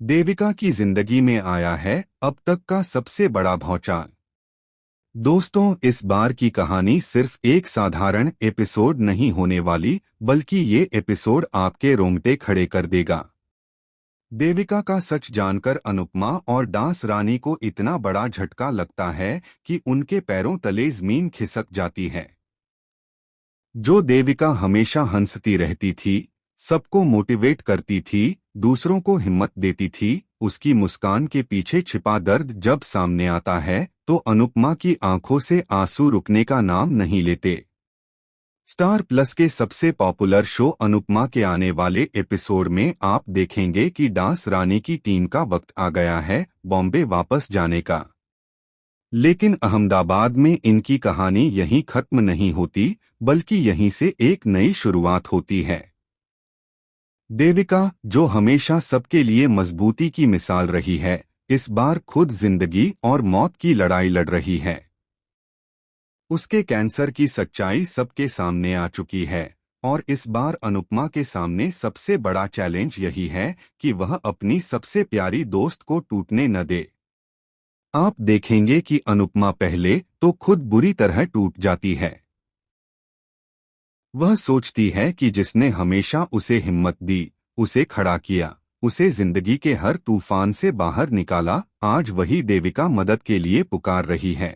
देविका की जिंदगी में आया है अब तक का सबसे बड़ा भौचाल। दोस्तों, इस बार की कहानी सिर्फ एक साधारण एपिसोड नहीं होने वाली, बल्कि ये एपिसोड आपके रोंगटे खड़े कर देगा। देविका का सच जानकर अनुपमा और डांस रानी को इतना बड़ा झटका लगता है कि उनके पैरों तले जमीन खिसक जाती है। जो देविका हमेशा हंसती रहती थी, सबको मोटिवेट करती थी, दूसरों को हिम्मत देती थी, उसकी मुस्कान के पीछे छिपा दर्द जब सामने आता है तो अनुपमा की आंखों से आंसू रुकने का नाम नहीं लेते। स्टार प्लस के सबसे पॉपुलर शो अनुपमा के आने वाले एपिसोड में आप देखेंगे कि डांस रानी की टीम का वक्त आ गया है बॉम्बे वापस जाने का। लेकिन अहमदाबाद में इनकी कहानी यहीं खत्म नहीं होती, बल्कि यहीं से एक नई शुरुआत होती है। देविका, जो हमेशा सबके लिए मजबूती की मिसाल रही है, इस बार खुद जिंदगी और मौत की लड़ाई लड़ रही है। उसके कैंसर की सच्चाई सबके सामने आ चुकी है और इस बार अनुपमा के सामने सबसे बड़ा चैलेंज यही है कि वह अपनी सबसे प्यारी दोस्त को टूटने न दे। आप देखेंगे कि अनुपमा पहले तो खुद बुरी तरह टूट जाती है। वह सोचती है कि जिसने हमेशा उसे हिम्मत दी, उसे खड़ा किया, उसे जिंदगी के हर तूफान से बाहर निकाला, आज वही देविका मदद के लिए पुकार रही है।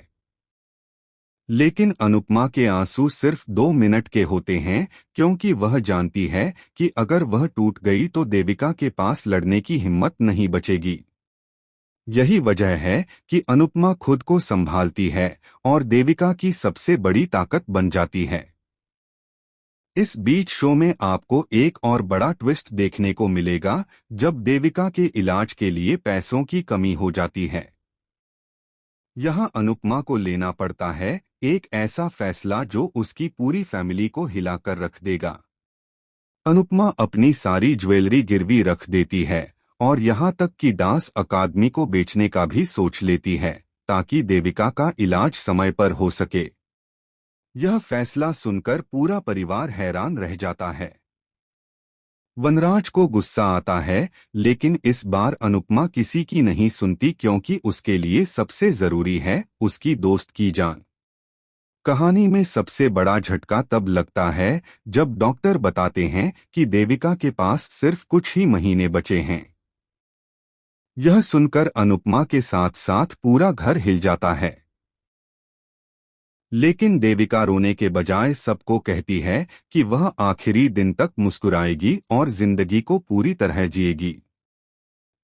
लेकिन अनुपमा के आंसू सिर्फ 2 मिनट के होते हैं, क्योंकि वह जानती है कि अगर वह टूट गई तो देविका के पास लड़ने की हिम्मत नहीं बचेगी। यही वजह है कि अनुपमा खुद को संभालती है और देविका की सबसे बड़ी ताकत बन जाती है। इस बीच शो में आपको एक और बड़ा ट्विस्ट देखने को मिलेगा, जब देविका के इलाज के लिए पैसों की कमी हो जाती है। यहां अनुपमा को लेना पड़ता है एक ऐसा फैसला जो उसकी पूरी फैमिली को हिलाकर रख देगा। अनुपमा अपनी सारी ज्वेलरी गिरवी रख देती है और यहां तक कि डांस अकादमी को बेचने का भी सोच लेती है, ताकि देविका का इलाज समय पर हो सके। यह फैसला सुनकर पूरा परिवार हैरान रह जाता है। वनराज को गुस्सा आता है, लेकिन इस बार अनुपमा किसी की नहीं सुनती, क्योंकि उसके लिए सबसे जरूरी है उसकी दोस्त की जान। कहानी में सबसे बड़ा झटका तब लगता है जब डॉक्टर बताते हैं कि देविका के पास सिर्फ कुछ ही महीने बचे हैं। यह सुनकर अनुपमा के साथ साथ पूरा घर हिल जाता है। लेकिन देविका रोने के बजाय सबको कहती है कि वह आखिरी दिन तक मुस्कुराएगी और जिंदगी को पूरी तरह जिएगी।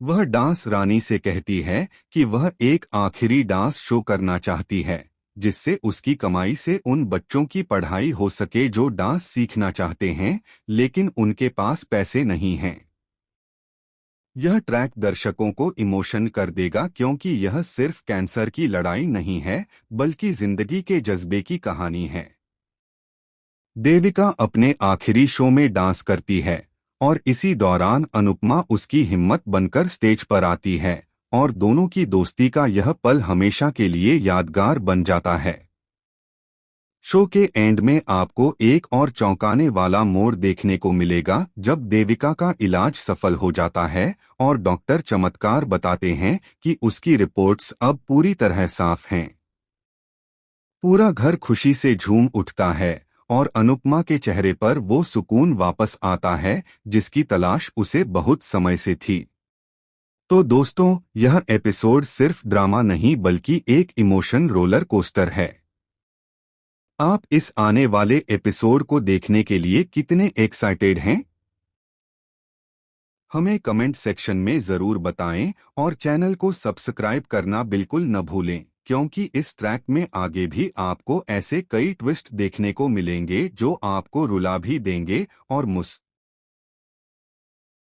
वह डांस रानी से कहती है कि वह एक आखिरी डांस शो करना चाहती है, जिससे उसकी कमाई से उन बच्चों की पढ़ाई हो सके जो डांस सीखना चाहते हैं, लेकिन उनके पास पैसे नहीं हैं। यह ट्रैक दर्शकों को इमोशन कर देगा, क्योंकि यह सिर्फ कैंसर की लड़ाई नहीं है, बल्कि जिंदगी के जज्बे की कहानी है। देविका अपने आखिरी शो में डांस करती है और इसी दौरान अनुपमा उसकी हिम्मत बनकर स्टेज पर आती है और दोनों की दोस्ती का यह पल हमेशा के लिए यादगार बन जाता है। शो के एंड में आपको एक और चौंकाने वाला मोड़ देखने को मिलेगा, जब देविका का इलाज सफल हो जाता है और डॉक्टर चमत्कार बताते हैं कि उसकी रिपोर्ट्स अब पूरी तरह साफ हैं। पूरा घर खुशी से झूम उठता है और अनुपमा के चेहरे पर वो सुकून वापस आता है जिसकी तलाश उसे बहुत समय से थी। तो दोस्तों, यह एपिसोड सिर्फ ड्रामा नहीं बल्कि एक इमोशन रोलर कोस्टर है। आप इस आने वाले एपिसोड को देखने के लिए कितने एक्साइटेड हैं? हमें कमेंट सेक्शन में जरूर बताएं और चैनल को सब्सक्राइब करना बिल्कुल न भूलें, क्योंकि इस ट्रैक में आगे भी आपको ऐसे कई ट्विस्ट देखने को मिलेंगे जो आपको रुला भी देंगे और